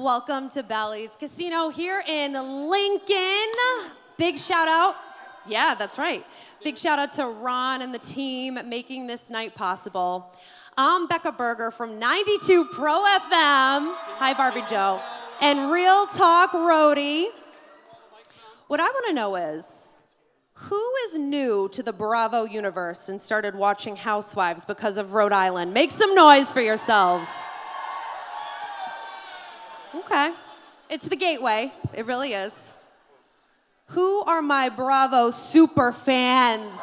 Welcome to Bally's Casino here in Lincoln. Big shout out. Yeah, that's right. Big shout out to Ron and the team making this night possible. I'm Becca Berger from 92 Pro FM. Hi, Barbie Joe. And Real Talk Roadie. What I want to know is, who is new to the Bravo universe and started watching Housewives because of Rhode Island? Make some noise for yourselves. Okay. It's the gateway. It really is. Who are my Bravo super fans?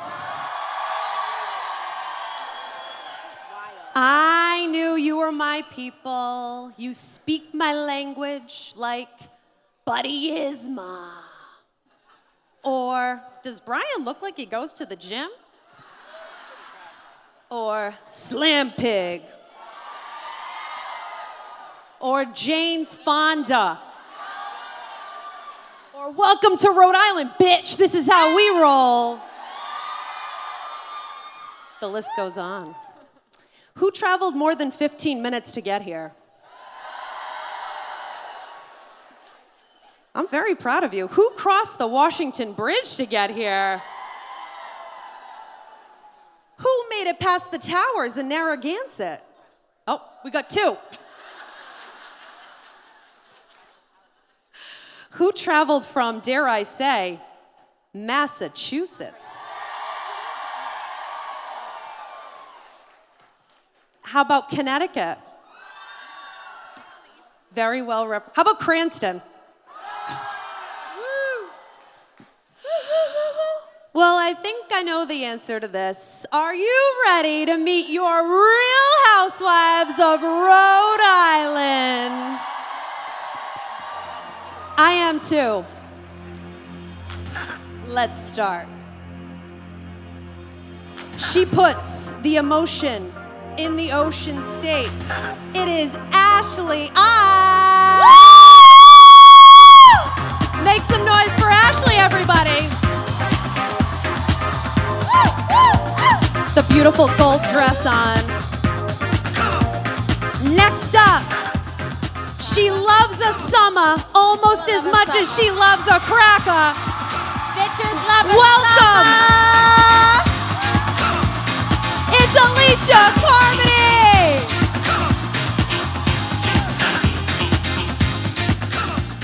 I knew you were my people. You speak my language like Buddy Isma. Or, does Brian look like he goes to the gym? Or Slam Pig. Or Jane's Fonda. Or welcome to Rhode Island, bitch. This is how we roll. The list goes on. Who traveled more than 15 minutes to get here? I'm very proud of you. Who crossed the Washington Bridge to get here? Who made it past the towers in Narragansett? Oh, we got two. Who traveled from, dare I say, Massachusetts? How about Connecticut? Very well How about Cranston? Well, I think I know the answer to this. Are you ready to meet your Real Housewives of Rhode Island? I am too. Let's start. She puts the emotion in the ocean state. It is Ashley. Make some noise for Ashley, everybody. The beautiful gold dress on. Next up, she loves a summer almost as much as she loves a cracker. Bitches love a Welcome. summer. It's Alicia Carmody.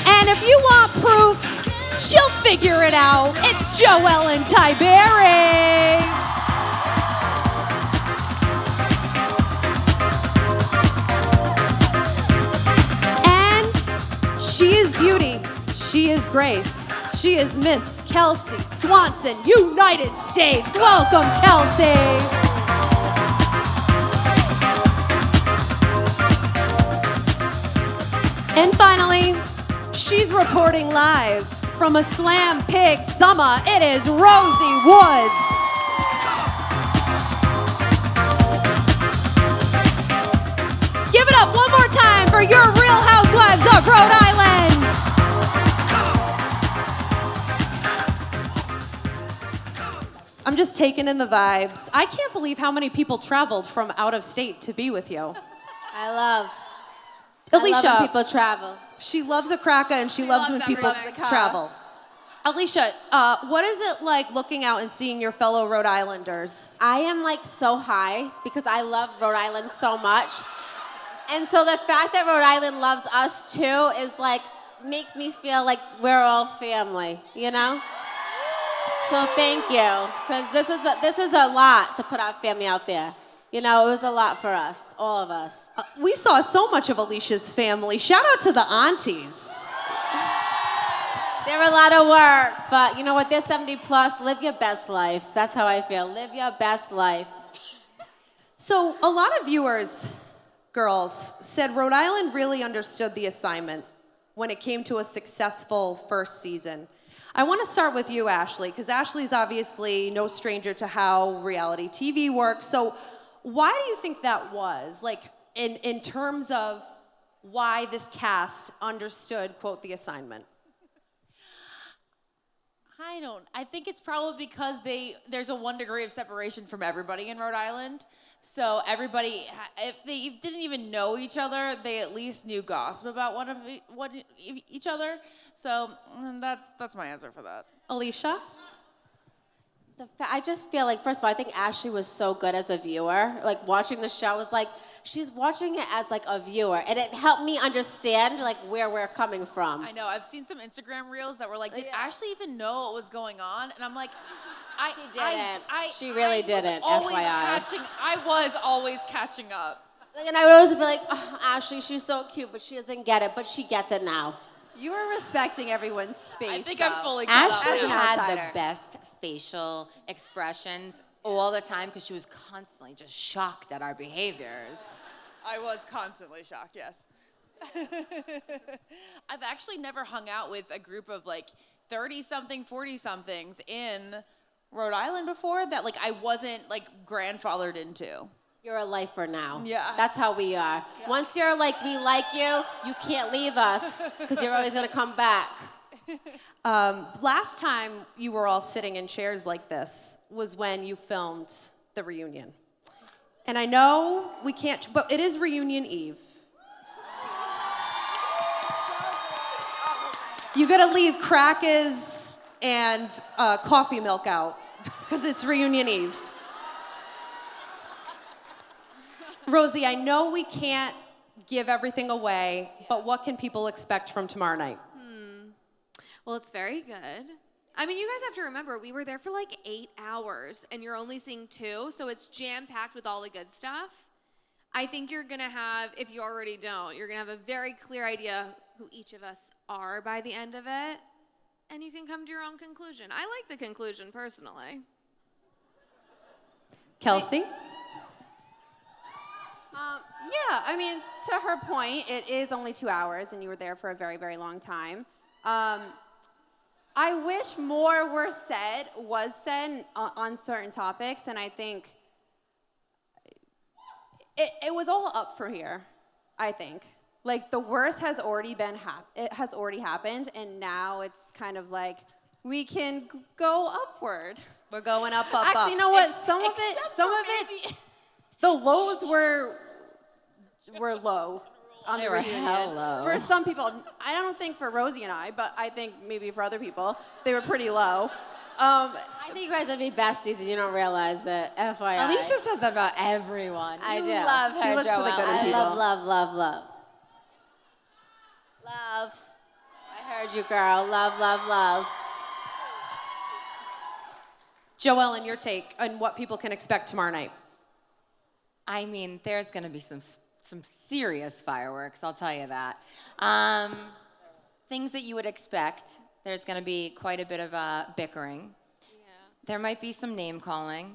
And if you want proof, she'll figure it out. It's Joellen Tiberi. She is beauty, she is grace, she is Miss Kelsey Swanson, United States. Welcome, Kelsey. And finally, she's reporting live from a Slam Pig summer. It is Rosie Woods. Give it up one more time for your Real Housewives of Rhode Island. I'm just taking in the vibes. I can't believe how many people traveled from out of state to be with you. I love Alicia, when people travel. she loves a cracker and she loves when people travel. Alicia, what is it like looking out and seeing your fellow Rhode Islanders? I am like so high because I love Rhode Island so much. And so the fact that Rhode Island loves us too is like, makes me feel like we're all family, you know? So thank you, because this was a lot to put our family out there. You know, it was a lot for us, all of us. We saw so much of Alicia's family. Shout out to the aunties. They were a lot of work, but you know what? They're 70 plus. Live your best life. That's how I feel. Live your best life. So a lot of viewers, girls, said Rhode Island really understood the assignment when it came to a successful first season. I want to start with you, Ashley, because Ashley's obviously no stranger to how reality TV works. So why do you think that was? Like, in terms of why this cast understood, quote, the assignment? I think it's probably because there's a 1 degree of separation from everybody in Rhode Island. So everybody, if they didn't even know each other, they at least knew gossip about each other. So that's my answer for that. Alicia? I just feel like, first of all, I think Ashley was so good as a viewer. Like, watching the show was like, she's watching it as like a viewer, and it helped me understand like where we're coming from. I know. I've seen some Instagram reels that were like, "Did Ashley even know what was going on?" And I'm like, She didn't. She really didn't, FYI. I was always catching up. Like, and I would always be like, oh, Ashley, she's so cute, but she doesn't get it, but she gets it now. You are respecting everyone's space. I think though. I'm fully caught up. Ashley As an had outsider. the best facial expressions all the time because she was constantly just shocked at our behaviors. I was constantly shocked, yes. I've actually never hung out with a group of like 30-something, 40-somethings in Rhode Island before that like I wasn't like grandfathered into. You're a lifer now. Yeah. That's how we are. Yeah. Once you're like, we like you, you can't leave us because you're always going to come back. Last time you were all sitting in chairs like this was when you filmed the reunion. And I know we can't, but it is reunion eve. You gotta leave crackers and coffee milk out because it's reunion eve. Rosie, I know we can't give everything away, but what can people expect from tomorrow night? Well, it's very good. I mean, you guys have to remember, we were there for like 8 hours, and you're only seeing 2, so it's jam-packed with all the good stuff. I think you're gonna have, if you already don't, you're gonna have a very clear idea who each of us are by the end of it, and you can come to your own conclusion. I like the conclusion, personally. Kelsey? Yeah, I mean, to her point, it is only 2 hours, and you were there for a very, very long time. I wish more was said on certain topics, and I think it was all up from here, I think. Like, the worst has already it has already happened, and now it's kind of like, we can go upward. We're going up, up, Actually, you know what? Some of it, the lows were low on They the were reunion. hell low. For some people, I don't think for Rosie and I, but I think maybe for other people, they were pretty low. I think you guys would be besties and you don't realize it, FYI. Alicia says that about everyone. I You do. love She her, looks for the Joelle. good in I people. love. Love. I heard you, girl. Love. Joelle, your take on what people can expect tomorrow night. I mean, there's going to be some serious fireworks, I'll tell you that. Things that you would expect. There's going to be quite a bit of bickering. Yeah. There might be some name calling.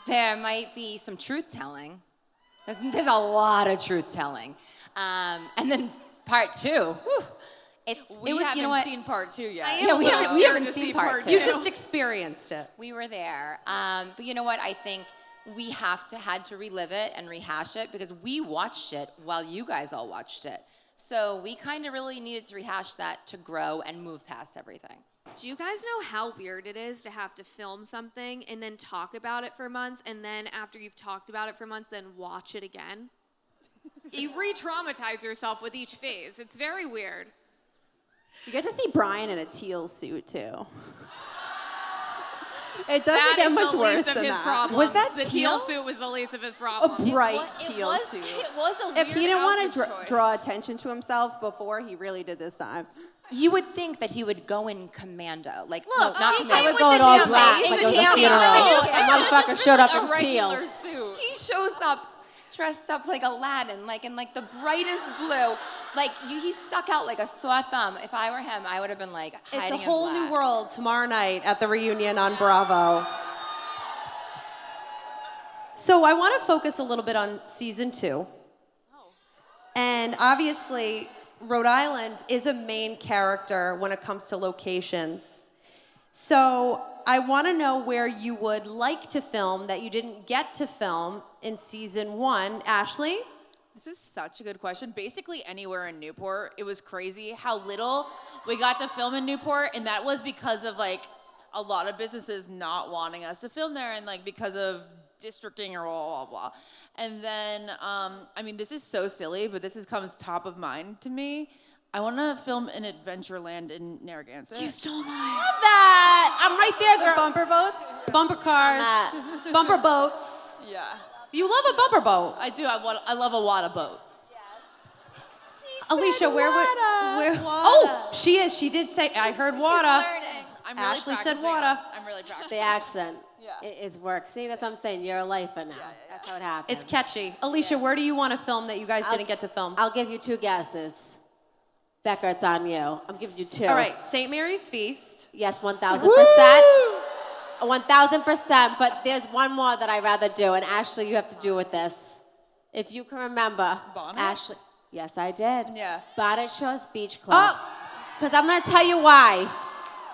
There might be some truth telling. There's a lot of truth telling. And then part 2. Whew, We haven't seen part 2 yet. I am Yeah, a we little haven't scared to seen see part 2. You just experienced it. We were there. But you know what? I think we had to relive it and rehash it because we watched it while you guys all watched it. So we kind of really needed to rehash that to grow and move past everything. Do you guys know how weird it is to have to film something and then talk about it for months, and then after you've talked about it for months, then watch it again? You re-traumatize yourself with each phase. It's very weird. You get to see Brian in a teal suit, too. It doesn't get much worse than that. Was that the teal? suit was the least of his A problems. bright teal suit. It was a weird If he didn't want to outfit choice. draw attention to himself before, he really did this time. You would think that he would go in commando. Like, Look, no, not he commando. I would with go the in all heel black face, like it the was a heel funeral. face. A motherfucker showed up in teal. regular suit. He shows up dressed up like Aladdin, like in like the brightest blue. Like he stuck out like a sore thumb. If I were him, I would have been like hiding It's a whole in new black. world tomorrow night at the reunion on Bravo. So I want to focus a little bit on season 2. And obviously, Rhode Island is a main character when it comes to locations. So I want to know where you would like to film that you didn't get to film in season 1. Ashley? This is such a good question. Basically, anywhere in Newport. It was crazy how little we got to film in Newport, and that was because of like a lot of businesses not wanting us to film there, and like because of districting or blah blah blah. And then, I mean, this is so silly, but comes top of mind to me. I want to film in Adventureland in Narragansett. You stole mine. That I'm right there, The girl. bumper boats? Bumper cars, bumper boats. Yeah, You love a bumper boat. I do. I love a water boat. Alicia, where would? Oh, she is. She did say. I heard water. I'm really Ashley said practicing. water. I'm really practicing. The accent. Yeah. It's work. See, that's what I'm saying. You're a lifer now. That's how it happens. It's catchy. Alicia, where do you want to film that you guys didn't get to film? I'll give you 2 guesses. Becca, it's on you. I'm giving you 2. All right, St. Mary's Feast. Yes, 1,000%. 1,000%. But there's one more that I'd rather do, and Ashley, you have to do with this. If you can remember, Bonnet? Ashley. Yes, I did. Yeah. Bonnet Shores Beach Club. Because I'm going to tell you why.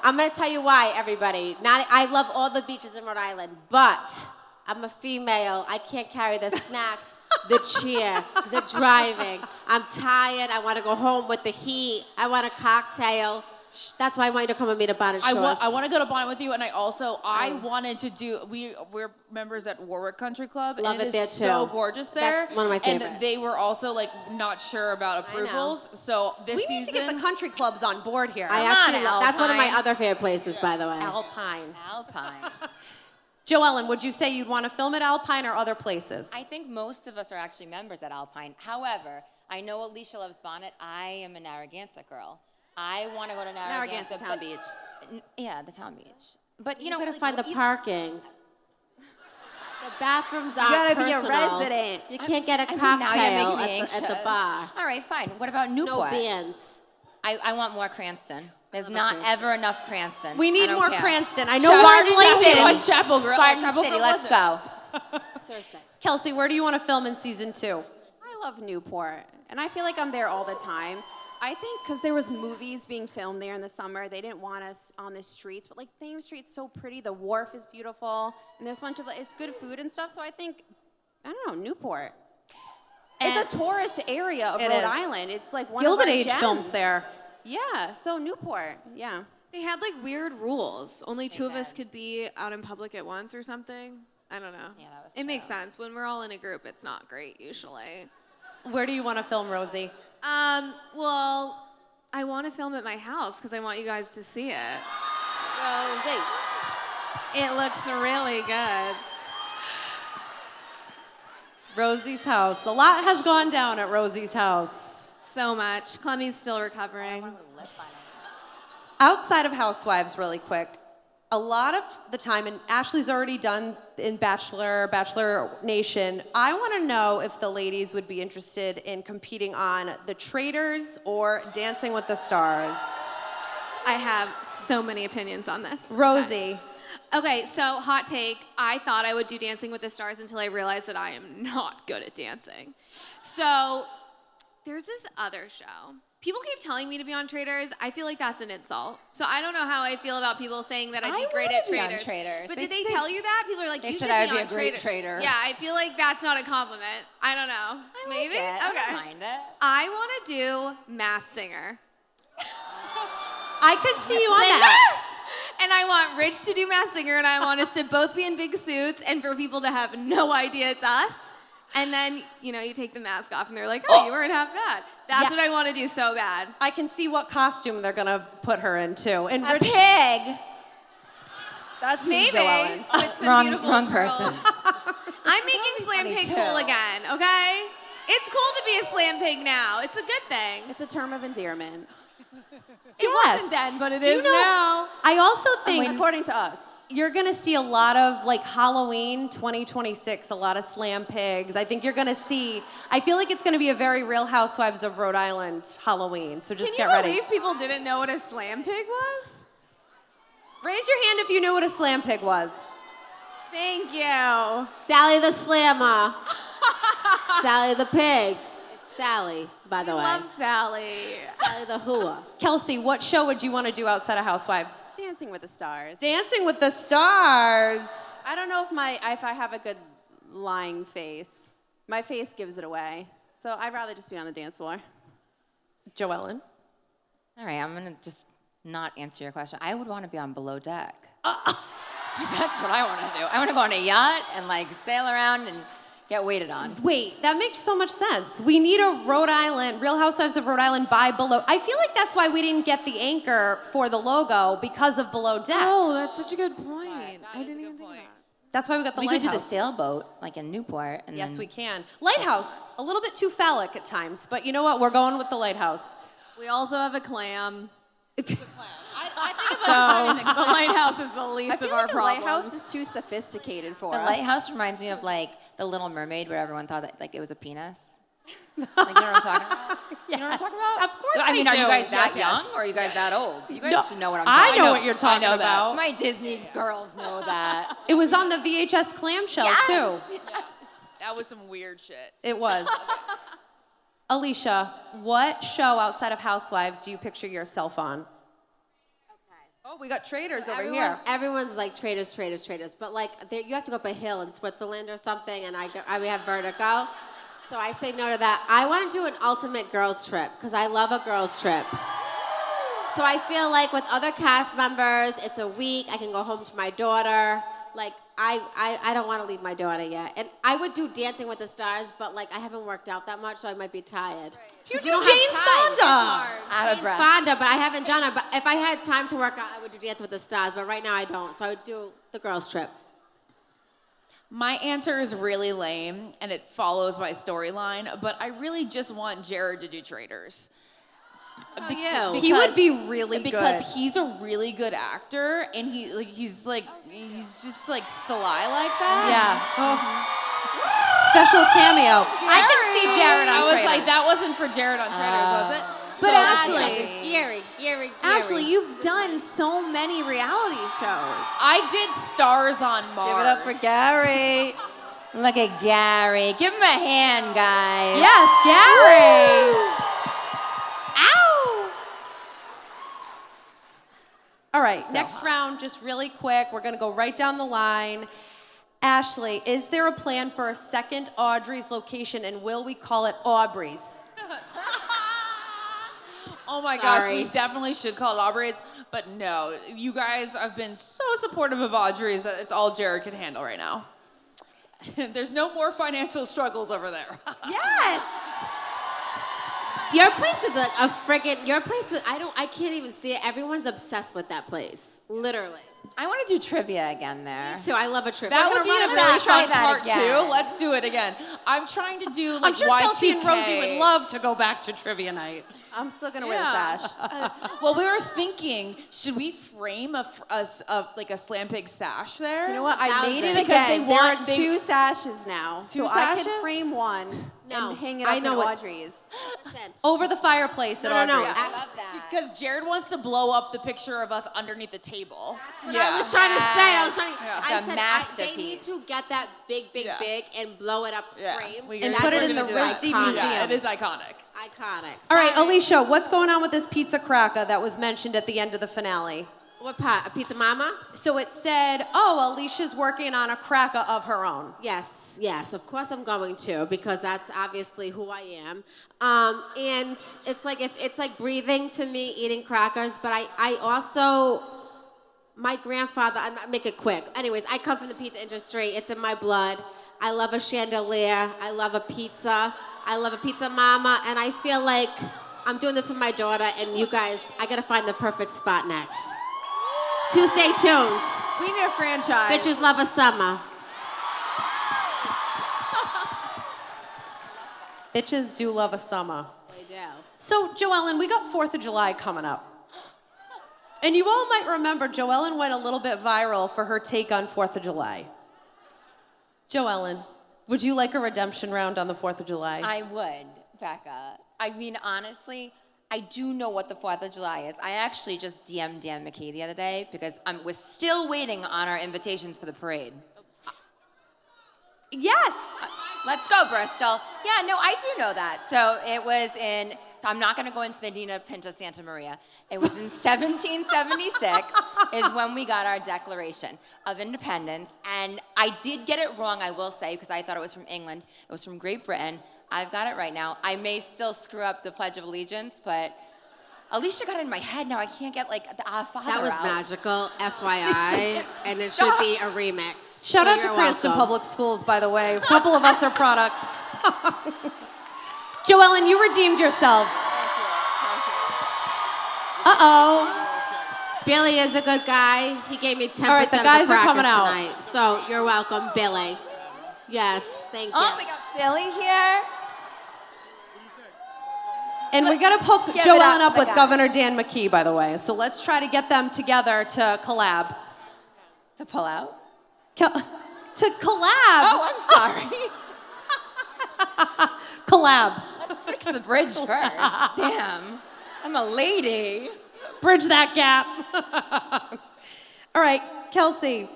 I'm going to tell you why, everybody. I love all the beaches in Rhode Island, but I'm a female. I can't carry the snacks, the cheer, the driving. I'm tired. I want to go home with the heat. I want a cocktail. That's why I want you to come with me to Bonnet Shores. I want to go to Bonnet with you, and I wanted to do. We're members at Warwick Country Club, Love and it it there, is so too. gorgeous there. That's one of my favorites. And they were also like not sure about approvals, so this We need season. to get the country clubs on board here. I actually on, that's one of my Alpine. other favorite places, by the way. Alpine. Alpine. Joellen, would you say you'd want to film at Alpine or other places? I think most of us are actually members at Alpine. However, I know Alicia loves Bonnet. I am a Narragansett girl. I want to go to Narragansett. Narragansett Town but- Beach. Yeah, the town beach. But you You know, gotta like, find the you- parking. The bathrooms aren't gotta be a personal. resident. You can't get a I mean, cocktail now you're making me at the anxious. bar. All right, fine. What about No Newport? bands. I want more Cranston. There's love not Cranston. ever enough Cranston. We I need don't more care. Cranston. I know Garden we're City. linking. Chapel Grill. Garden Chapel City, Grill let's wasn't. go. Seriously. Kelsey, where do you want to film in season 2? I love Newport, and I feel like I'm there all the time. I think because there was movies being filmed there in the summer, they didn't want us on the streets. But like Thames Street's so pretty, the wharf is beautiful, and there's a bunch of it's good food and stuff. So I think, I don't know, Newport. It's a tourist area of It Rhode is. Island. It's like one Gilded of our Age gems. films there. Yeah, so Newport. Yeah. They had like weird rules. Only 2 of us could be out in public at once or something. I don't know. Yeah, that was It makes true. sense. When we're all in a group, it's not great usually. Where do you want to film, Rosie? Well, I want to film at my house because I want you guys to see it. Rosie. It looks really good. Rosie's house. A lot has gone down at Rosie's house. So much. Clemmy's still recovering. Outside of Housewives, really quick, a lot of the time, and Ashley's already done in Bachelor Nation, I want to know if the ladies would be interested in competing on The Traitors or Dancing with the Stars. I have so many opinions on this. Rosie. Okay, so hot take. I thought I would do Dancing with the Stars until I realized that I am not good at dancing. So there's this other show. People keep telling me to be on Traitors. I feel like that's an insult. So I don't know how I feel about people saying that I'd be I great wanna at be on Traitors. Traitors. But They did they think- tell you that? People are like, They you said should I be would be on a great traitor. Yeah, I feel like that's not a compliment. I don't know. I Maybe? like it. I Okay. don't mind it. I want to do Masked Singer. I could see you on that. And I want Rich to do Masked Singer, and I want us to both be in big suits, and for people to have no idea it's us. And then, you take the mask off, and they're like, oh, you weren't half bad. That's Yeah. what I want to do so bad. I can see what costume they're going to put her into. And A Rich- pig. That's me, Maybe. Joellen. With some beautiful Wrong girls. person. I'm making Slam funny, Pig too. cool again, okay? It's cool to be a Slam Pig now. It's a good thing. It's a term of endearment, It Yes. wasn't then, but it Do you is know- now. I also think according to us. you're going to see a lot of like Halloween 2026, a lot of Slam Pigs. I think you're going to see, I feel like it's going to be a very Real Housewives of Rhode Island Halloween. So just Can get you ready. believe people didn't know what a Slam Pig was? Raise your hand if you knew what a Slam Pig was. Thank you. Sally the Slammer. Sally the Pig. It's Sally, by We the way. love Sally. Sally the Hooah. Kelsey, what show would you want to do outside of Housewives? Dancing with the Stars. Dancing with the Stars. I don't know if I have a good lying face. My face gives it away. So I'd rather just be on the dance floor. Joellen? All right, I'm gonna just not answer your question. I would want to be on below deck. That's what I want to do. I want to go on a yacht and like sail around and get waited on. Wait, that makes so much sense. We need a Rhode Island, Real Housewives of Rhode Island by Below. I feel like that's why we didn't get the anchor for the logo because of Below Deck. Oh, that's such a good point. I is a didn't good even think of point. that. That's why we got the We could lighthouse. do the sailboat like in Newport. And Yes, then- we can. Lighthouse, a little bit too phallic at times, but you know what? We're going with the lighthouse. We also have a clam. I think So the lighthouse is the I least feel of our like the problems. lighthouse is too sophisticated for The us. lighthouse reminds me of like the Little Mermaid, where everyone thought that like it was a penis. Like, you know what I'm talking about? You know what I'm talking about? Of course I mean, I are you do. guys that Yes, yes. young or are you guys that old? You guys No, should know what I'm talking I know about. what you're talking know that. about. My Disney girls know that. It was on the VHS clamshell, too. that was some weird shit. It was. Alicia, what show outside of Housewives do you picture yourself on? Oh, we got traders over here. Everyone's like traders, but like you have to go up a hill in Switzerland or something, and we have vertigo, so I say no to that. I want to do an ultimate girls trip because I love a girls trip. So I feel like with other cast members, it's a week. I can go home to my daughter. Like I don't want to leave my daughter yet, and I would do Dancing with the Stars, but like I haven't worked out that much, so I might be tired. You 'Cause do don't have Jane's time. Fonda. Out of Jane's breath. Fonda, but I haven't done it. But if I had time to work out, I would do Dance with the Stars. But right now I don't. So I would do the girls' trip. My answer is really lame, and it follows my storyline, but I really just want Jared to do Traders. you. He would be really because good. he's a really good actor, and he's just like sly like that. Yeah. Oh. Special cameo. I can see Jared on I was Traders. like, that wasn't for Jared on Traders, was it? But So- Ashley, Gary. Ashley, you've done so many reality shows. I did Stars on Mars. Give it up for Gary. Look at Gary. Give him a hand, guys. Yes, Gary. Ow. All right, next round, just really quick. We're going to go right down the line. Ashley, is there a plan for a second Audrey's location, and will we call it Aubrey's? Oh my gosh, Sorry. we definitely should call it Aubrey's, but no, you guys have been so supportive of Audrey's that it's all Jared can handle right now. There's no more financial struggles over there. Yes. Your place is a friggin' your place was I can't even see it. Everyone's obsessed with that place. Literally. I want to do trivia again there. So I love a trip. That We're would be gonna a run it really back. fun that part again. two. Let's do it again. I'm trying to do like I'm sure Y2K. Kelsey and Rosie would love to go back to trivia night. I'm still gonna wear the Yeah. sash. Well, we were thinking, should we frame like a slam pig sash there? You know what? I made it Because they again. want- there are two sashes now, Two so I sashes? could frame one No, and hang it I up know in what- Audrey's. Listen, Over the fireplace at No. Audrey's. I love that. Because Jared wants to blow up the picture of us underneath the table. What I was trying to say. I was trying to. Yeah. I It's a said masterpiece. they need to get that big, Yeah. and blow it up Yeah. framed. We And gotta- put it we're in gonna the do that. Risty Iconic. Museum. Yeah, it is iconic. Iconic. All right, Sorry. Alicia, what's going on with this pizza cracker that was mentioned at the end of the finale? What pot? A pizza mama? So it said, oh, Alicia's working on a cracker of her own. Yes, of course I'm going to because that's obviously who I am. And it's like breathing to me, eating crackers. But I also, my grandfather. I make it quick. Anyways, I come from the pizza industry. It's in my blood. I love a chandelier. I love a pizza. I love a pizza mama. And I feel like I'm doing this with my daughter. And you guys, I gotta find the perfect spot next. To stay tuned. We need a franchise. Bitches love a summer. Bitches do love a summer. They do. So, Joellen, we got 4th of July coming up. And you all might remember Joellen went a little bit viral for her take on 4th of July. Joellen, would you like a redemption round on the 4th of July? I would, Becca. I mean, honestly, I do know what the 4th of July is. I actually just DM'd Dan McKay the other day because we're still waiting on our invitations for the parade. Yes. Let's go, Bristol. Yeah, no, I do know that. So it was so I'm not going to go into the Nina Pinta Santa Maria. It was in 1776 is when we got our Declaration of Independence. And I did get it wrong, I will say, because I thought it was from England. It was from Great Britain. I've got it right now. I may still screw up the Pledge of Allegiance, but Alicia got it in my head now. I can't get like the Our Father That was out. magical, FYI, and it should be a remix. Shout So out to you're Cranston welcome. Public Schools, by the way. A couple of us are products. Joellen, you redeemed yourself. Uh-oh. Billy is a good guy. He gave me 10% All right, the guys of the are coming crackers out. tonight. So you're welcome, Billy. Yes, thank you. Oh, we got Billy here. And we got to hook Give it Joellen up, up with my guy. Governor Dan McKee, by the way. So let's try to get them together to collab. To pull out? To collab. Oh, I'm sorry. Collab. Let's fix the bridge first. Damn. I'm a lady. Bridge that gap. All right, Kelsey.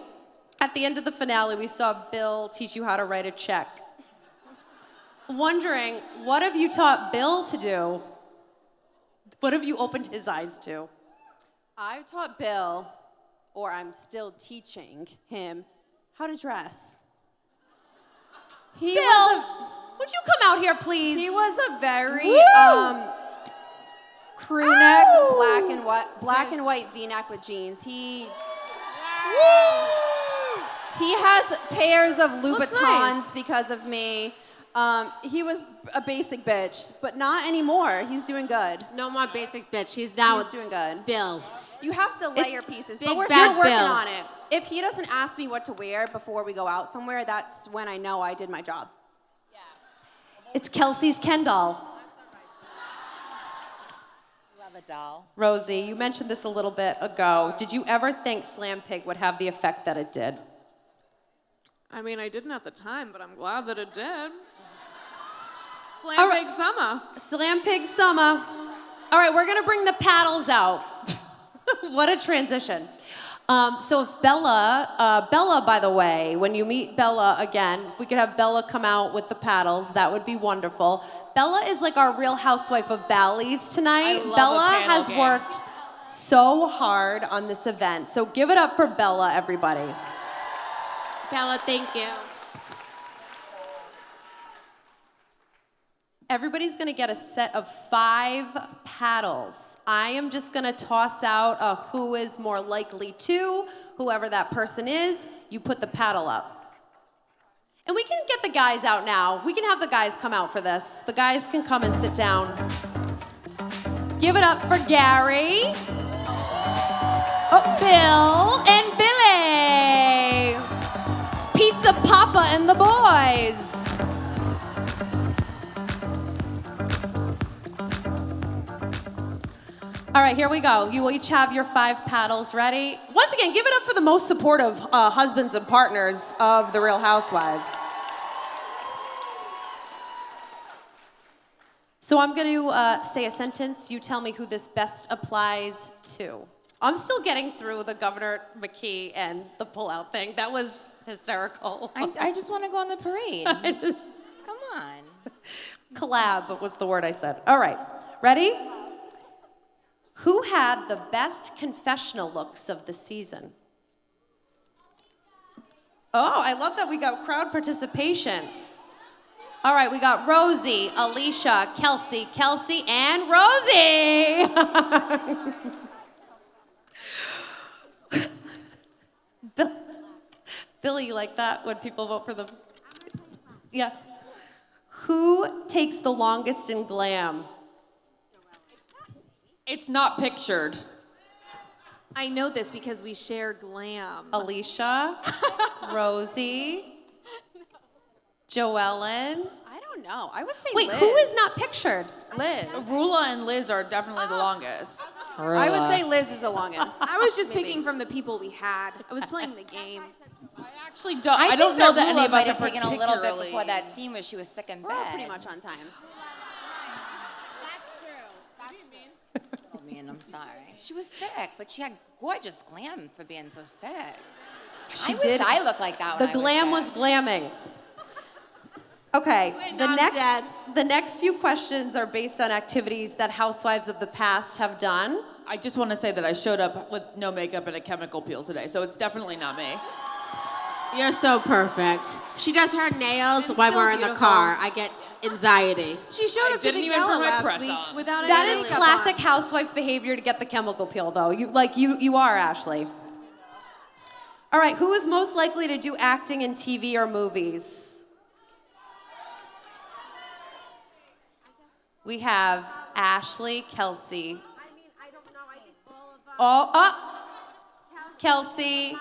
At the end of the finale, we saw Bill teach you how to write a check. Wondering, what have you taught Bill to do? What have you opened his eyes to? I taught Bill, or I'm still teaching him, how to dress. He Bill, was would you come out here, please? He was a very Woo! crew neck, Ow! black and white V-neck with jeans. He has pairs of Looks Louboutins nice. because of me. He was a basic bitch, but not anymore. He's doing good. No more basic bitch. He's now He's doing good. Bill. You have to layer pieces, Big but we're bad still working Bill. on it. If he doesn't ask me what to wear before we go out somewhere, that's when I know I did my job. It's Kelsey's Ken doll. Love a doll. Rosie, you mentioned this a little bit ago. Did you ever think Slam Pig would have the effect that it did? I mean, I didn't at the time, but I'm glad that it did. Slam All right. Big Summer. Slam Pig Summer. All right, we're gonna bring the paddles out. What a transition. So if Bella, by the way, when you meet Bella again, if we could have Bella come out with the paddles, that would be wonderful. Bella is like our Real Housewife of Bally's tonight. I love a Bella panel has game. worked so hard on this event. So give it up for Bella, everybody. Bella, thank you. Everybody's gonna get a set of 5 paddles. I am just gonna toss out a who is more likely to, whoever that person is, you put the paddle up. And we can get the guys out now. We can have the guys come out for this. The guys can come and sit down. Give it up for Gary. Oh, Bill and Billy. Pizza Papa and the boys. All right, here we go. You will each have your 5 paddles ready. Once again, give it up for the most supportive husbands and partners of The Real Housewives. So I'm going to say a sentence. You tell me who this best applies to. I'm still getting through the Governor McKee and the pullout thing. That was hysterical. I just want to go on the parade. I just- Come on. Collab was the word I said. All right, ready? Who had the best confessional looks of the season? Oh, I love that we got crowd participation. All right, we got Rosie, Alicia, Kelsey, and Rosie. Billy, you like that when people vote for them? Yeah. Who takes the longest in glam? It's not pictured. I know this because we share glam. Alicia, Rosie, Joellen. I don't know. I would say Wait, Liz. who is not pictured? Liz? Rula and Liz are definitely the longest. I would say Liz is the longest. I was just Maybe. picking from the people we had. I was playing the game. I actually don't. I think don't know that Rula any of might us are have taken a little bit particularly- before that scene where she was sick in We're bed. all pretty much on time. Oh, man, I'm sorry. She was sick, but she had gorgeous glam for being so sick. I wish did. I looked like that The when glam I was glamming. Okay, I'm dead. the next few questions are based on activities that housewives of the past have done. I just want to say that I showed up with no makeup and a chemical peel today, so it's definitely not me. You're so perfect. She does her nails And when still we're in the beautiful. car. I get anxiety. She showed up to didn't the even gala put my last press week on. without any That is makeup classic on. housewife behavior to get the chemical peel, though. You are, Ashley. All right, who is most likely to do acting in TV or movies? We have Ashley, Kelsey. I mean, I don't know. I think all of us. Kelsey.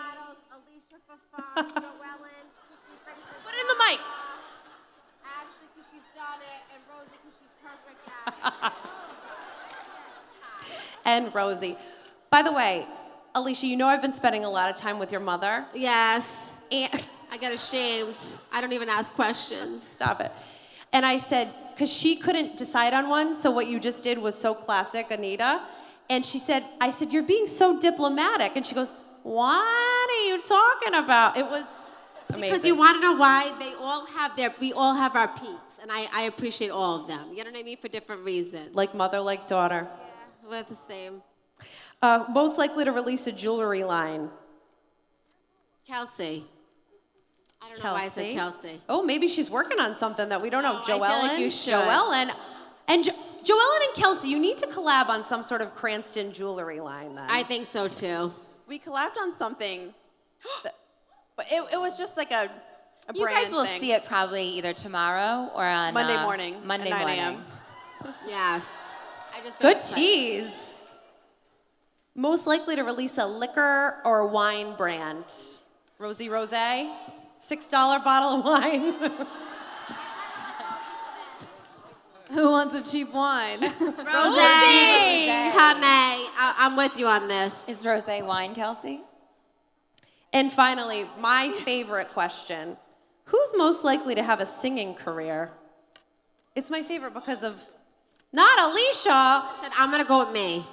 Alicia Fafan, Joellen, Put it in the mic. Ashley, because she's done it, and Rosie, because she's perfect at it. And Rosie. By the way, Alicia, you know I've been spending a lot of time with your mother. Yes. And I get ashamed. I don't even ask questions. stop it. And I said, because she couldn't decide on one, so what you just did was so classic, Anita. And she said, I said, you're being so diplomatic. And she goes, what are you talking about? It was amazing. Because you want to know why we all have our peaks, and I appreciate all of them. You know what I mean? For different reasons. Like mother, like daughter. We're the same. Most likely to release a jewelry line. Kelsey. I don't know why I said Kelsey. Oh, maybe she's working on something that we don't know. No, I feel like Joellen? you should. Joellen. And Joellen and Kelsey, you need to collab on some sort of Cranston jewelry line then. I think so too. We collabed on something, but it was just like a You brand guys will thing. see it probably either tomorrow or on Monday morning Monday at 9 morning. a.m. Yes. I just got Good excited. tease. Most likely to release a liquor or wine brand. Rosie Rose, $6 bottle of wine. Who wants a cheap wine? Rosie, honey, I'm with you on this. Is rosé wine, Kelsey? And finally, my favorite question. Who's most likely to have a singing career? It's my favorite because of, not Alicia. I said, I'm going to go with me.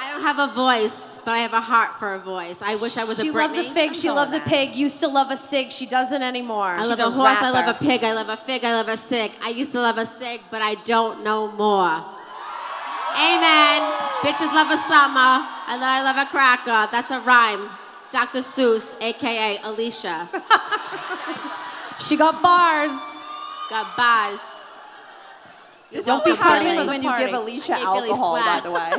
I don't have a voice, but I have a heart for a voice. I wish I was She a Britney. loves a fig, she going loves a that. pig, used to love a cig, she doesn't anymore. I love a a horse, I love a rapper. pig, I love a fig, I love a sig. I used to love a sig, but I don't know more. Amen. Bitches love a summer. I love a cracker. That's a rhyme. Dr. Seuss, a.k.a. Alicia. She got bars. Got bars. Don't be How tardy do for you the when you party. give Alicia I gave Billy alcohol, by swag. the way.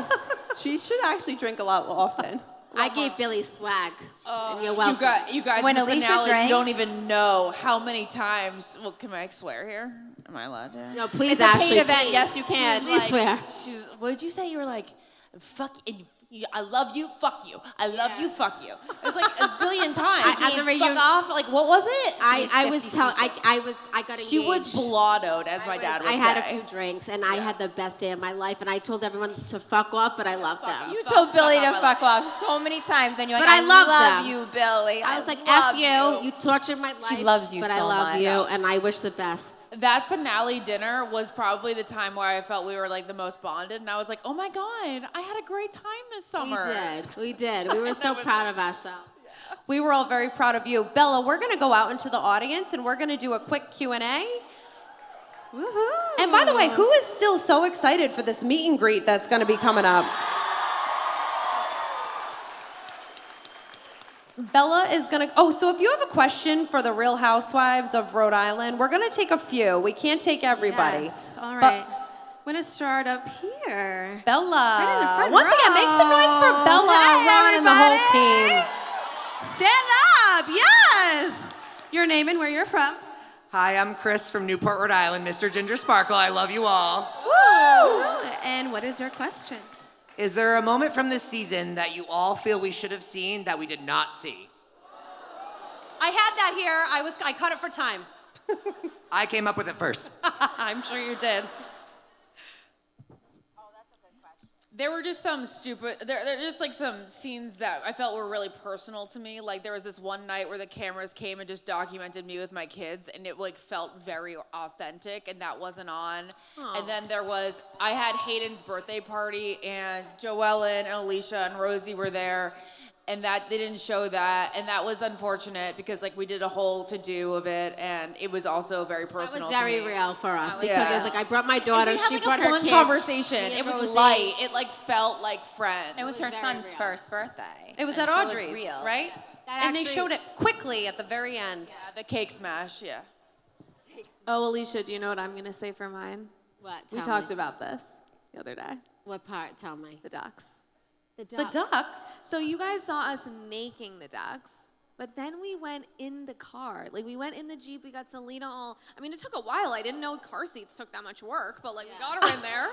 She should actually drink a lot often. I gave Billy swag. And you're You welcome. guys, When in the Alicia finale, you drinks- don't even know how many times. Well, can I swear here? Am I allowed to? No, please, It's a paid Ashley, event. please. Yes, you can. Please swear. What did you say? You were like, fuck and I love you, fuck you. I love you, fuck you. It was like a zillion times. At the Fuck reunion- off. Like, what was it? I was telling, I got engaged. She was blottoed, as my dad would I had say. a few drinks, and I had the best day of my life, and I told everyone to fuck off, but I love them. You told Billy to off, I fuck off so many times, then you're like, But I love love them. you, Billy. I was like, love F you. You tortured my life. loves you but I so love much. you, and I wish the best. That finale dinner was probably the time where I felt we were like the most bonded, and I was like, oh my God, I had a great time this summer. We did. We were so proud of ourselves. We were all very proud of you. Bella, we're going to go out into the audience and we're going to do a quick Q&A. Woohoo! And by the way, who is still so excited for this meet and greet that's going to be coming up? Bella is going to, so if you have a question for the Real Housewives of Rhode Island, we're going to take a few. We can't take everybody. Yes. All But- right. I'm going to start up here. Bella. Right in the front Once again, make some noise for row. Bella, Hey, Ron, and the whole everybody. team. Stand up. Yes. Your name and where you're from. Hi, I'm Chris from Newport, Rhode Island, Mr. Ginger Sparkle. I love you all. Woo! And what is your question? Is there a moment from this season that you all feel we should have seen that we did not see? I had that here. I cut it for time. I came up with it first. I'm sure you did. There were just some stupid, there are just like some scenes that I felt were really personal to me. Like there was this one night where the cameras came and just documented me with my kids, and it like felt very authentic, and that wasn't on. And then I had Hayden's birthday party, and Joellen and Alicia and Rosie were there, and that they didn't show that, and that was unfortunate because like we did a whole to-do of it, and it was also very That personal. was very to me. real for us because yeah. it was like I brought my daughter, We had she like brought a her fun kids. conversation. Me It and was Rosie. light. It like felt like friends. It was her very son's real. first birthday. It was and at so Audrey's, real. right? That And they actually- showed it quickly at the very end. The cake smash, yeah. Oh, Alicia, do you know what I'm gonna say for mine? What? We Tell talked me. about this the other day. What part? Tell me. The ducks. The The ducks. So you guys saw us making the ducks, but then we went in the car. Like we went in the Jeep, we got Selena all, I mean, it took a while. I didn't know car seats took that much work, but like we got her in there.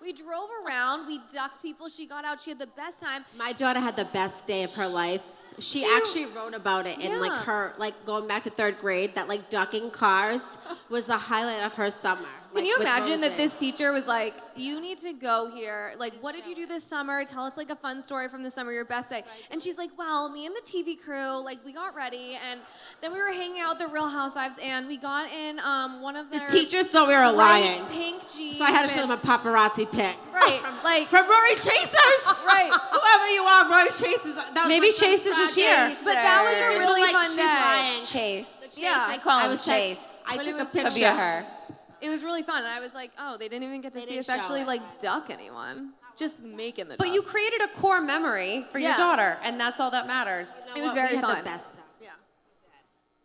We drove around, we ducked people, she got out, she had the best time. My daughter had the best day of her life. She actually wrote about it in like Yeah. her, like going back to 3rd grade, that like ducking cars was the highlight of her summer. Can you with imagine that Rosie. this teacher was like, you need to go here. Like, what did you do this summer? Tell us like a fun story from the summer, your best day. And she's like, well, me and the TV crew, like we got ready and then we were hanging out with the Real Housewives and we got in one of The their teachers thought we were bright lying. pink Jeep. So I had to show and- them a paparazzi pic. Right, like, From Rory Chasers! right. Whoever you are, Rory Chasers. That was Maybe my son's Chasers is Friday. here. But that was a Teachers were really like, fun she's day. lying. Chase. Yeah. I call I him was Chase. I But took it a was- picture. Could be a her. It was really fun. And I was like, oh, they didn't even get to They see us didn't show actually it. like duck anyone. Just making the But you ducks. created a core memory for your Yeah. daughter, and that's all that matters. It was What? very We had fun. the best time. Yeah.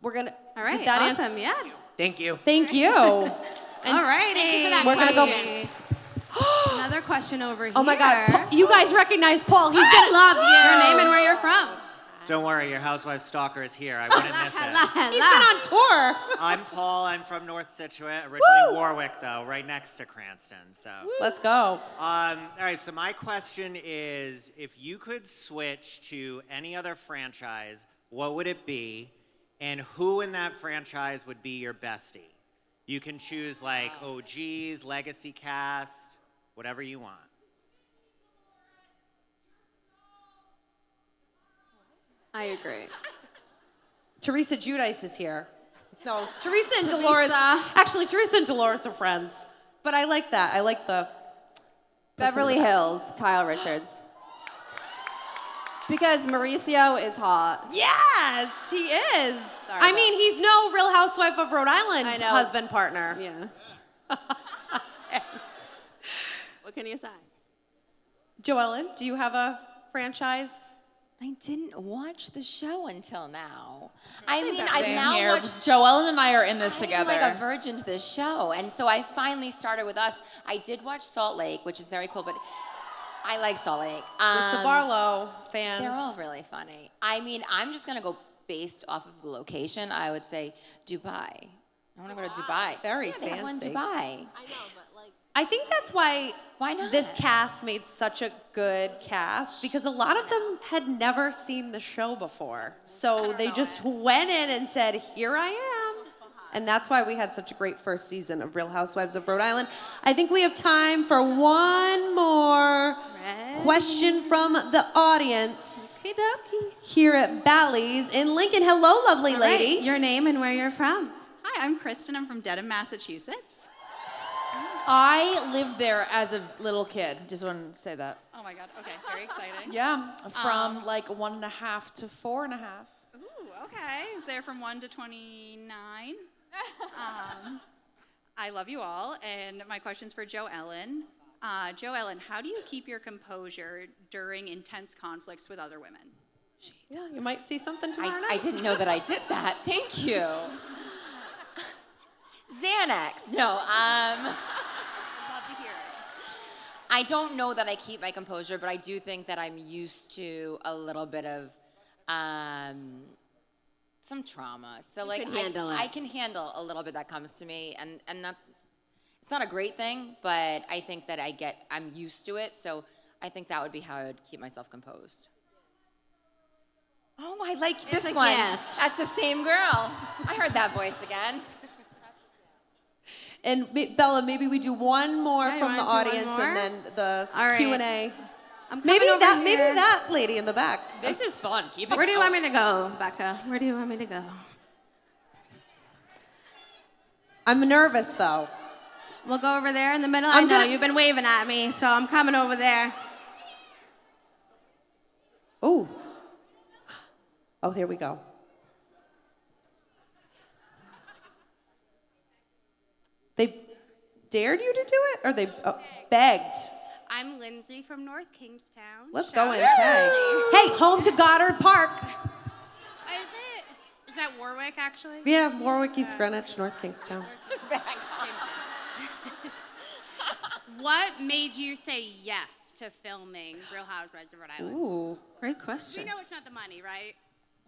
We're gonna. All right, Did that awesome. answer- Yeah. Thank you. Thank you. All righty. that We're gonna go- question. Another question over here. Oh my God! You guys recognize Paul? He's gonna love you. Your name and where you're from. Don't worry, your housewife stalker is here. I wouldn't miss it. He's been on tour. I'm Paul. I'm from North Scituate, originally Warwick, though, right next to Cranston. So, Let's go. all right. So my question is, if you could switch to any other franchise, what would it be, and who in that franchise would be your bestie? You can choose like OGs, legacy cast, whatever you want. I agree. Teresa Giudice is here. No, Teresa and Dolores. Teresa. Actually, Teresa and Dolores are friends. But I like that. I like the Beverly Hills, Kyle Richards. Because Mauricio is hot. Yes, he is. Sorry I about- mean, he's no Real Housewife of Rhode Island I know. husband partner. Yeah. What can you say? Joellen, do you have a franchise? I didn't watch the show until now. I mean, I've Same now here. watched. Joellen and I are in this I'm together. like a virgin to this show, and so I finally started with Us. I did watch Salt Lake, which is very cool, but I like Salt Lake. Lisa Barlow fans. They're all really funny. I mean, I'm just gonna go based off of the location. I would say Dubai. I want to go to Dubai. Very Yeah, they have one in fancy. Dubai. I know, but like. I think that's why Why not? this cast made such a good cast because a lot of them had never seen the show before. So they just went in and said, "Here I am." And that's why we had such a great first season of Real Housewives of Rhode Island. I think we have time for one more question from the audience here at Bally's in Lincoln. Hello, lovely All right, lady. your name and where you're from. Hi, I'm Kristen. I'm from Dedham, Massachusetts. I lived there as a little kid. Just wanted to say that. Oh my God. Okay, very exciting. Yeah, from like 1.5 to 4.5. Ooh, okay. I was there from 1 to 29. I love you all, and my question's for Joe Ellen. Joe Ellen, how do you keep your composure during intense conflicts with other women? Yeah, you might see something tomorrow night. I didn't know that I did that. Thank you. Xanax. No, Love to hear it. I don't know that I keep my composure, but I do think that I'm used to a little bit of some trauma. So like can handle it. I can handle a little bit that comes to me, and that's it's not a great thing, but I think that I'm used to it. So I think that would be how I would keep myself composed. Oh, I like It's this a one. gift. That's the same girl. I heard that voice again. And Bella, maybe we do one more Yeah, you from the wanna do one audience more? and then the All right. Q&A. I'm Maybe coming over maybe here. that lady in the back. This is fun. Keep it Where do you going. want me to go, Becca? Where do you want me to go? I'm nervous though. We'll go over there in the middle. I'm I know gonna- you've been waving at me, so I'm coming over there. Ooh. Oh, here we go. They dared you to do it, or they begged? I'm Lindsay from North Kingstown. Let's go Shout in. out. Okay. Hey, home to Goddard Park. Is that Warwick, actually? Yeah, Warwick, East Greenwich, North Kingstown. What made you say yes to filming Real Housewives of Rhode Island? Ooh, great We question. know it's not the money, right?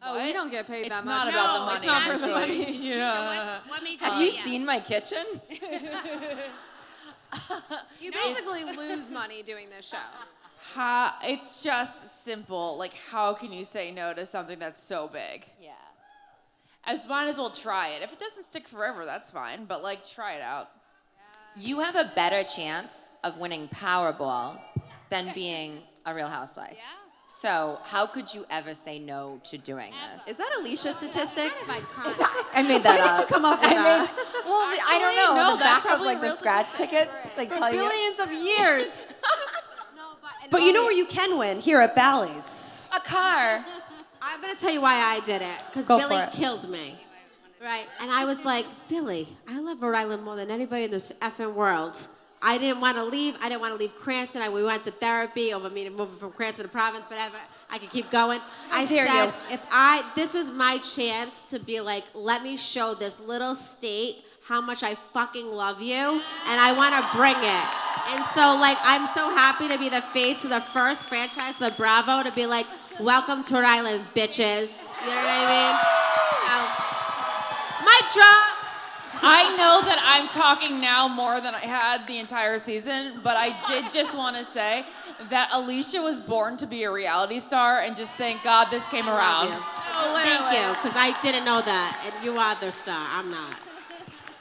Oh, we don't get paid It's that not much. about the No, money. it's not for the actually. money. Yeah. What made you Have say you yes? seen my kitchen? You basically lose money doing this show. It's just simple. Like, how can you say no to something that's so big? Yeah. Might as well try it. If it doesn't stick forever, that's fine. But like, try it out. You have a better chance of winning Powerball than being a Real Housewife. Yeah. So how could you ever say no to doing this? Is that Alicia's statistic? I made that up. Did you come up with that? Well, I don't know. no, On the that's back of probably like the real scratch tickets, like tell you. Billions of years. But you know where you can win? Here at Bally's. A car. I'm gonna tell you why I did it. Because Go Billy for it. killed me. Right? And I was like, Billy, I love Rhode Island more than anybody in this effing world. I didn't want to leave. I didn't want to leave Cranston. We went to therapy over me moving from Cranston to Providence, whatever. I could keep going. I dare said, you. this was my chance to be like, let me show this little state how much I fucking love you, and I want to bring it. And so, like, I'm so happy to be the face of the first franchise, the Bravo, to be like, welcome to Rhode Island, bitches. You know what I mean? Mic drop. I know that I'm talking now more than I had the entire season, but I did just want to say that Alicia was born to be a reality star, and just thank God this came around. Thank you, because I didn't know that, and you are the star. I'm not.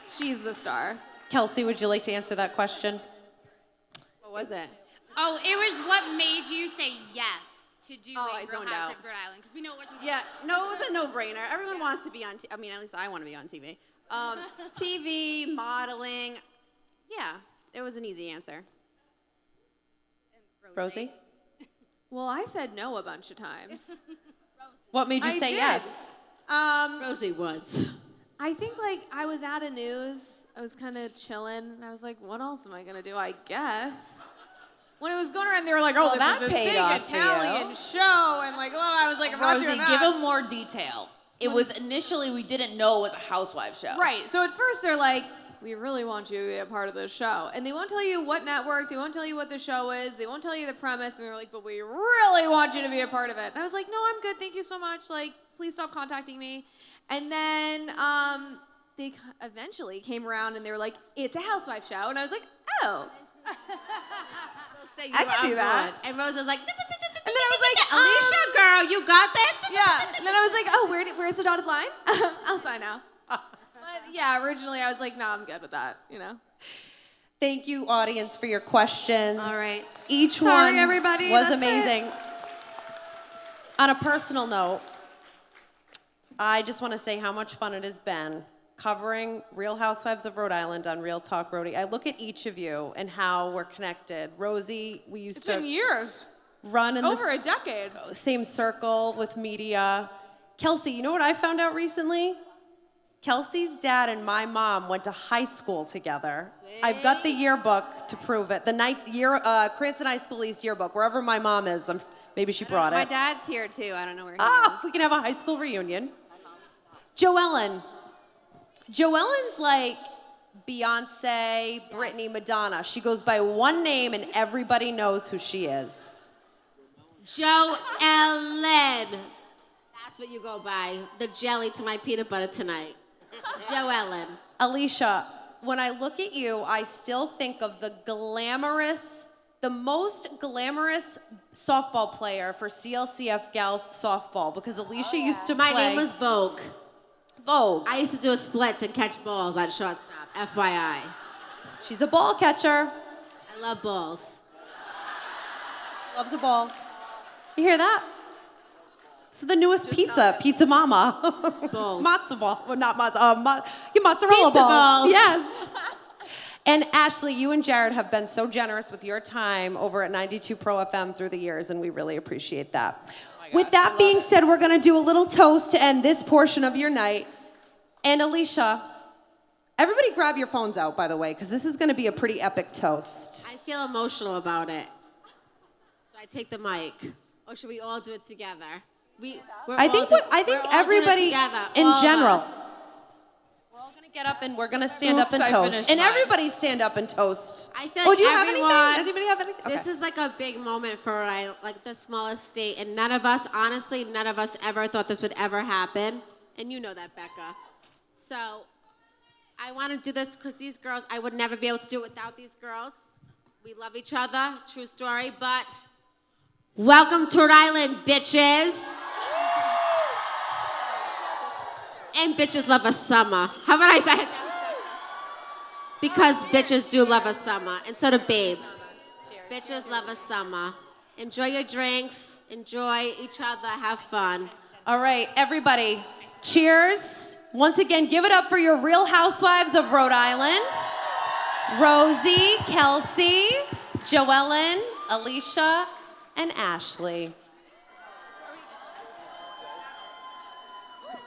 She's the star. Kelsey, would you like to answer that question? What was it? Oh, it was what made you say yes to doing Oh, I Real zoned Housewives out. of Rhode Island? Because we know it wasn't. Yeah, no, it was a no-brainer. Everyone wants to be on. I mean, at least I want to be on TV. TV, modeling. Yeah, it was an easy answer. Rosie? Well, I said no a bunch of times. What made you I say did. yes? Rosie Woods. I think like I was at a news. I was kind of chilling, and I was like, "What else am I gonna do? I guess." When it was going around, they were like, "Oh, Well, that this is this paid big off for you. Italian show," and like, "Oh," I was like, "I'm not Rosie, doing that." give them more detail. It was initially, we didn't know it was a housewife show. Right. So at first they're like, "We really want you to be a part of this show," and they won't tell you what network. They won't tell you what the show is. They won't tell you the premise, and they're like, "But we really want you to be a part of it." And I was like, "No, I'm good. Thank you so much. Like, please stop contacting me." And then they eventually came around and they were like, "It's a housewife show," and I was like, "Oh." I can do that. And Rose was like, And then I was like, Alicia, girl, you got this? Yeah. And then I was like, "Oh, where's the dotted line?" I'll sign now. But yeah, originally I was like, "No, I'm good with that," you know. Thank you, audience, for your questions. All right. Each Sorry, one everybody, was that's amazing. On a personal note, I just want to say how much fun it has been covering Real Housewives of Rhode Island on Real Talk Rhody. I look at each of you and how we're connected. Rosie, we used It's to been years, run in over the a decade. same circle with media. Kelsey, you know what I found out recently? Kelsey's dad and my mom went to high school together. I've got the yearbook to prove it. The Cranston High School East yearbook, wherever my mom is. Maybe she brought My it. dad's here too. I don't know where he Oh, is. we can have a high school reunion. Joellen. Joellen's like Beyonce, Britney, Madonna. She goes by one name and everybody knows who she is. Joe Ellen. That's what you go by. The jelly to my peanut butter tonight. Joe Ellen. Alicia, when I look at you, I still think of the most glamorous softball player for CLCF Gals softball because Alicia used to My play. name was Vogue. Vogue. I used to do splits and catch balls at shortstop. FYI. She's a ball catcher. I love balls. Loves a ball. You hear that? It's the newest pizza, Pizza Mama. Balls. Matzo ball. Well, not matzo. Your mozzarella Pizza balls. Yes. And Ashley, you and Jared have been so generous with your time over at 92 Pro FM through the years, and we really appreciate that. With that being said, we're going to do a little toast to end this portion of your night. And Alicia, everybody grab your phones out, by the way, because this is going to be a pretty epic toast. I feel emotional about it. Should I take the mic? Or should we all do it together? I think everybody in general. Us. We're all gonna get up and we're gonna stand up and Oops, I toast. finished And mine. everybody stand up and toast. I feel Oh, like do you have everyone, anything? Anybody have anything? This Okay. is like a big moment for Rhode Island, like the smallest state, and none of us ever thought this would ever happen. And you know that, Becca. So I want to do this because these girls, I would never be able to do it without these girls. We love each other, true story, but welcome to Rhode Island, bitches. And bitches love a summer. How about I say that? Because bitches do love a summer, and so do babes. Bitches love a summer. Enjoy your drinks, enjoy each other, have fun. All right, everybody, cheers. Once again, give it up for your Real Housewives of Rhode Island. Rosie, Kelsey, Joellen, Alicia, and Ashley.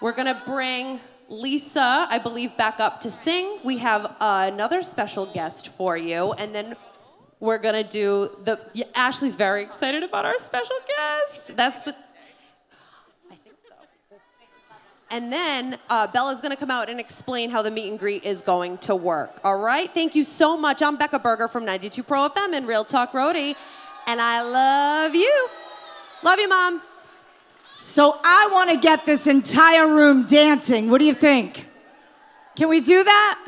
We're gonna bring Lisa, I believe, back up to sing. We have another special guest for you, and then we're gonna do Ashley's very excited about our special guest. I think so. And then Bella's gonna come out and explain how the meet and greet is going to work. All right, thank you so much. I'm Becca Berger from 92 Pro FM and Real Talk Roadie, and I love you. Love you, Mom. So I want to get this entire room dancing. What do you think? Can we do that?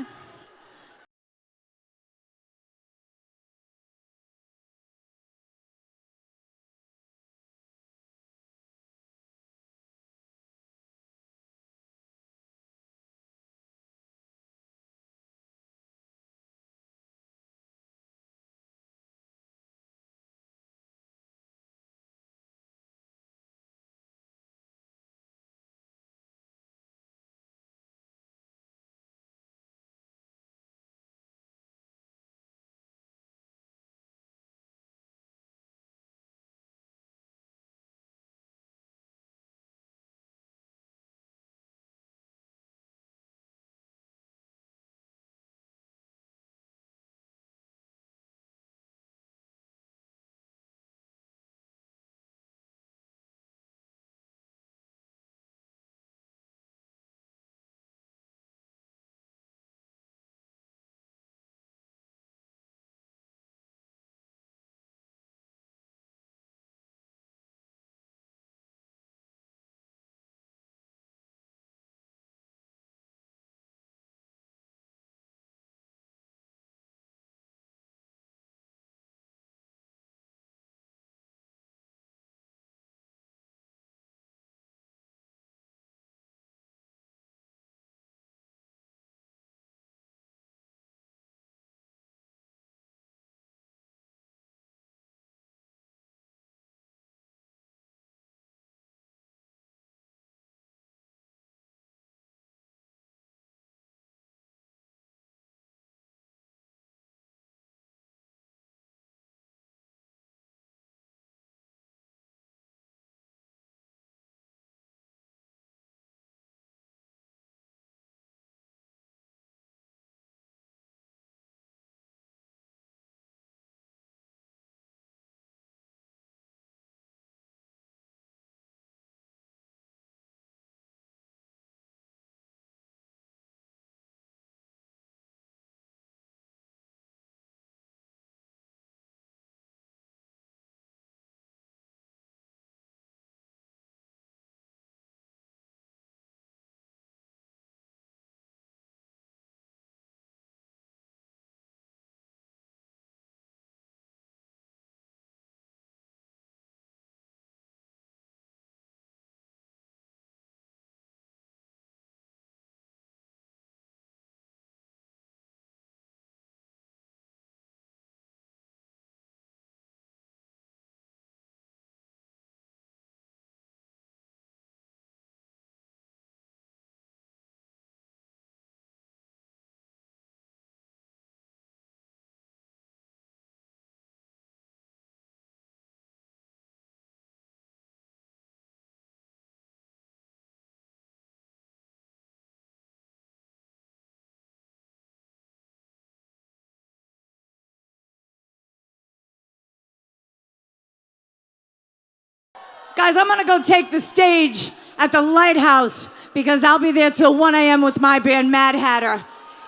guys, I'm gonna go take the stage at the Lighthouse because I'll be there till 1 a.m. with my band Mad Hatter.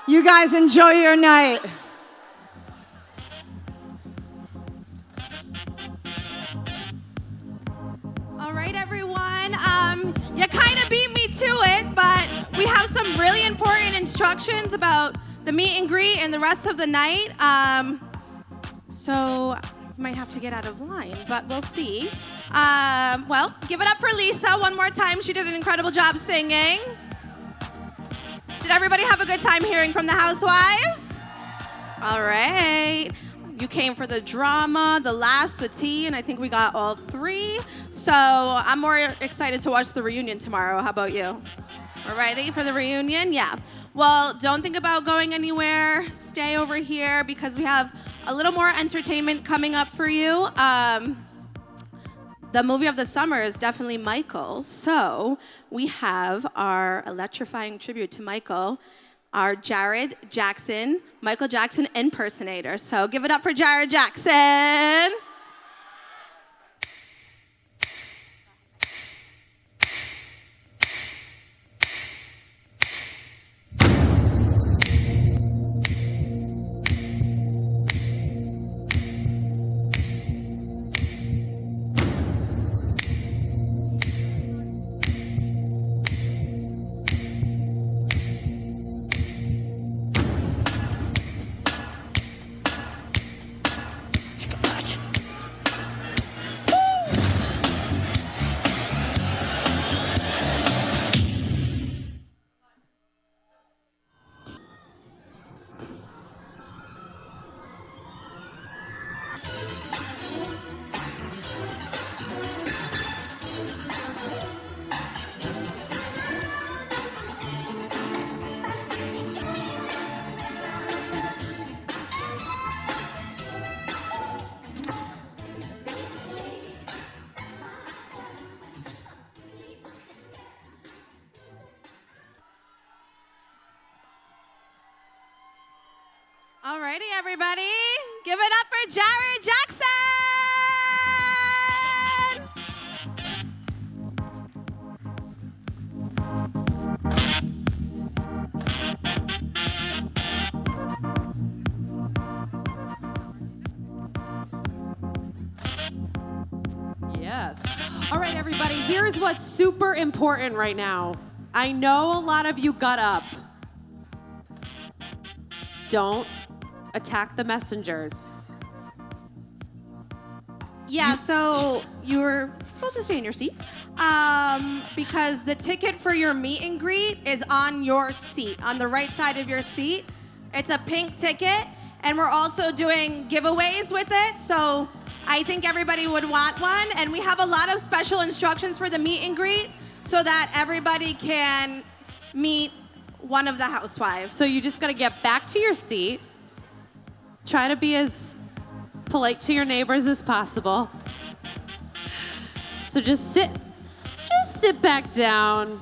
You guys enjoy your night. All right, everyone. You kind of beat me to it, but we have some really important instructions about the meet and greet and the rest of the night. So might have to get out of line, but we'll see. Well, give it up for Lisa one more time. She did an incredible job singing. Did everybody have a good time hearing from the housewives? All right. You came for the drama, the laughs, the tea, and I think we got all three. So I'm more excited to watch the reunion tomorrow. How about you? We're ready for the reunion? Yeah. Well, don't think about going anywhere. Stay over here because we have a little more entertainment coming up for you. The movie of the summer is definitely Michael. So we have our electrifying tribute to Michael, our Jared Jackson, Michael Jackson impersonator. So give it up for Jared Jackson. Alrighty, everybody. Give it up for Jared Jackson! Yes. All right, everybody, here's what's super important right now. I know a lot of you got up. Don't attack the messengers. Yeah, so you were supposed to stay in your seat because the ticket for your meet and greet is on your seat, on the right side of your seat. It's a pink ticket, and we're also doing giveaways with it, so I think everybody would want one. And we have a lot of special instructions for the meet and greet so that everybody can meet one of the housewives. So you just gotta get back to your seat. Try to be as polite to your neighbors as possible. So just sit back down.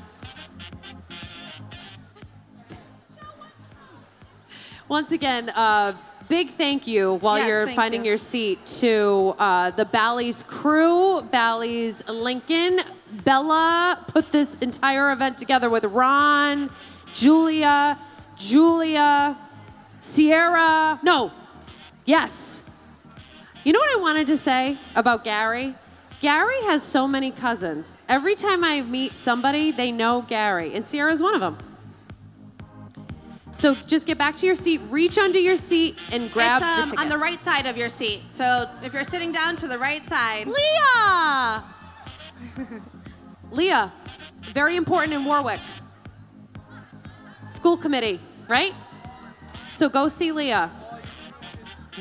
Once again, big thank you while Yes, you're thank finding you. your seat to the Bally's crew, Bally's Lincoln. Bella put this entire event together with Ron, Julia, Sierra. No, yes. You know what I wanted to say about Gary? Gary has so many cousins. Every time I meet somebody, they know Gary, and Sierra's one of them. So just get back to your seat, reach under your seat, and grab the ticket. On the right side of your seat. So if you're sitting down to the right side. Leah! Leah, very important in Warwick. School committee, right? So go see Leah.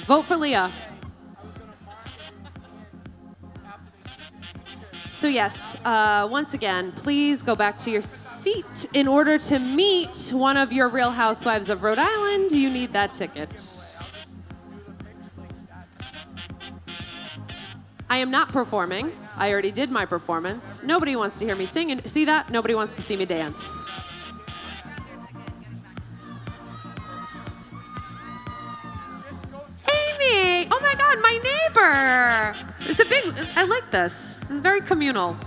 Vote for Leah. So yes, once again, please go back to your seat. In order to meet one of your Real Housewives of Rhode Island, you need that ticket. I am not performing. I already did my performance. Nobody wants to hear me sing, and see that? Nobody wants to see me dance. Amy! Oh my God, my neighbor! It's a I like this. It's very communal.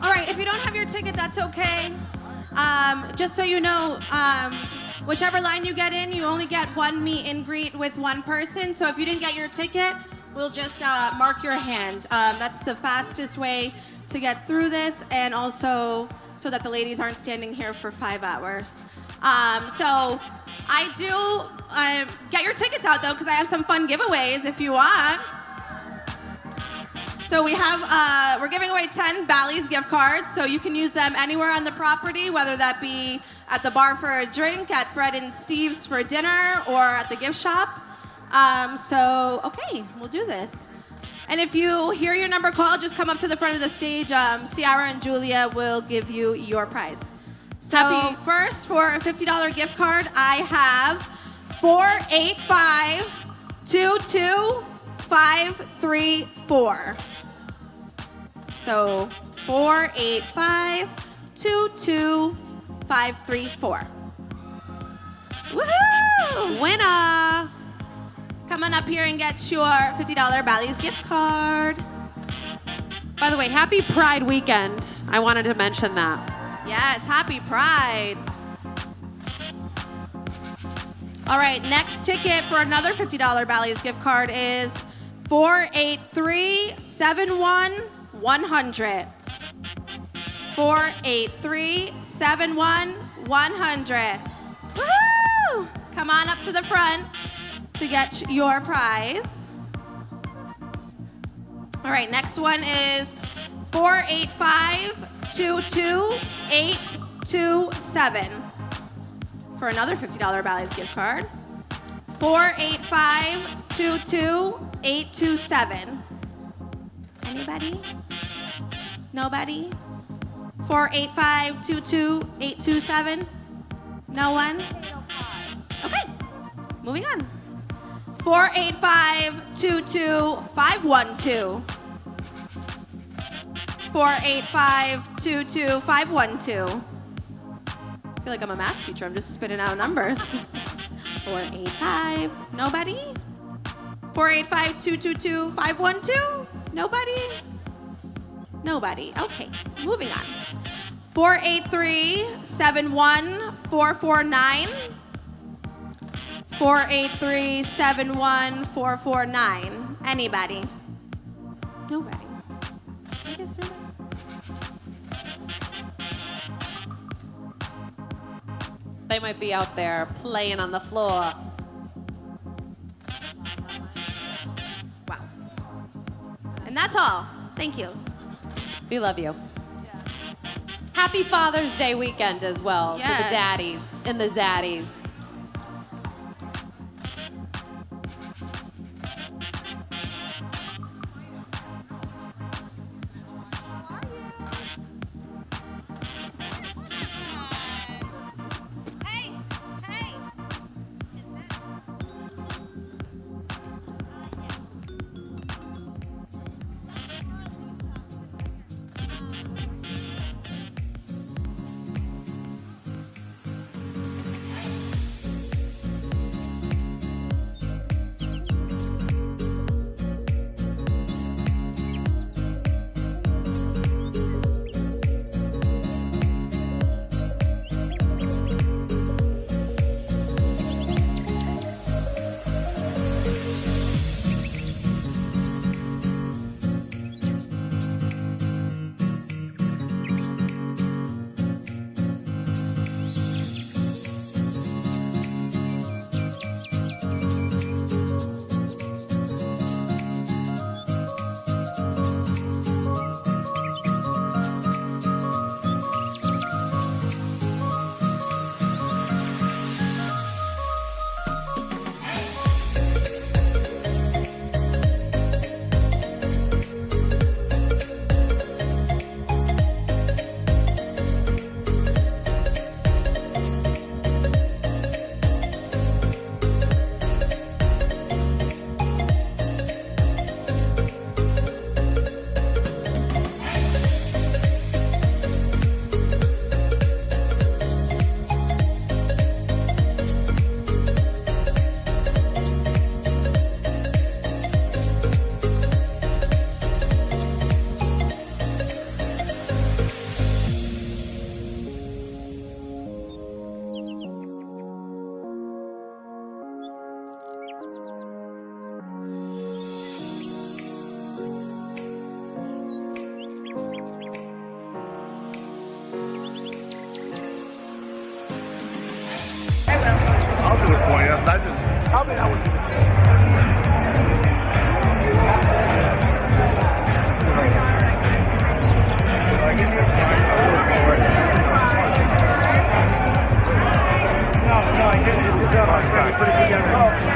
All right, if you don't have your ticket, that's okay. Just so you know, whichever line you get in, you only get one meet and greet with one person. So if you didn't get your ticket, we'll just mark your hand. That's the fastest way to get through this, and also so that the ladies aren't standing here for 5 hours. So I do get your tickets out though, because I have some fun giveaways if you want. So we have, we're giving away 10 Bally's gift cards, so you can use them anywhere on the property, whether that be at the bar for a drink, at Fred and Steve's for dinner, or at the gift shop. Okay, we'll do this. And if you hear your number called, just come up to the front of the stage. Ciara and Julia will give you your prize. So first, for a $50 gift card, I have 485-22534. So 485-22534. Woohoo! Winner! Come on up here and get your $50 Bally's gift card. By the way, happy Pride weekend. I wanted to mention that. Yes, happy Pride. All right, next ticket for another $50 Bally's gift card is 483-71-100. 483-71-100. Woohoo! Come on up to the front to get your prize. All right, next one is 485-22827 for another $50 Bally's gift card. 485-22827. Anybody? Nobody? 485-22827? No one? Okay, moving on. 485-22512. 485-22512. I feel like I'm a math teacher. I'm just spitting out numbers. 485. Nobody? 485-222-512. Nobody? Nobody. Okay, moving on. 483-71449. 483-71449. Anybody? Nobody. I guess nobody. They might be out there playing on the floor. Wow. And that's all. Thank you. We love you. Happy Father's Day weekend as well to the Yes. daddies and the zaddies. legends. Tell me that was. No, I didn't. It's good. I was trying to put it together.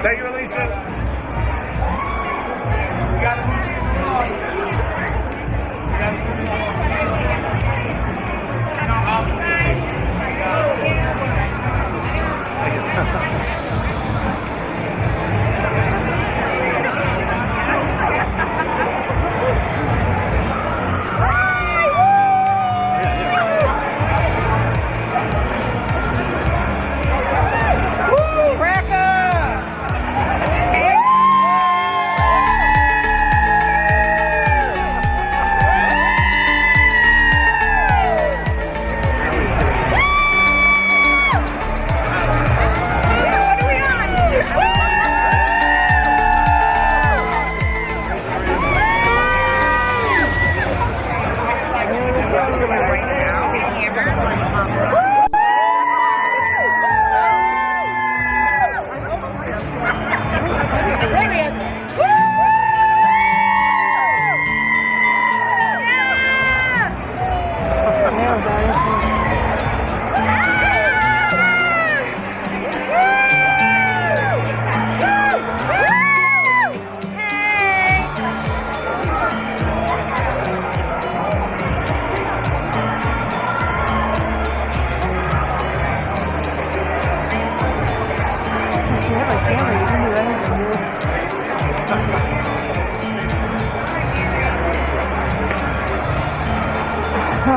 Thank you, Alicia. You got it.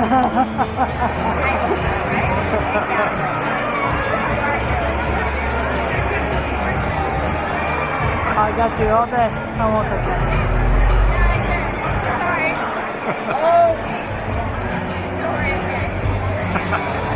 I got you all day. I won't touch that.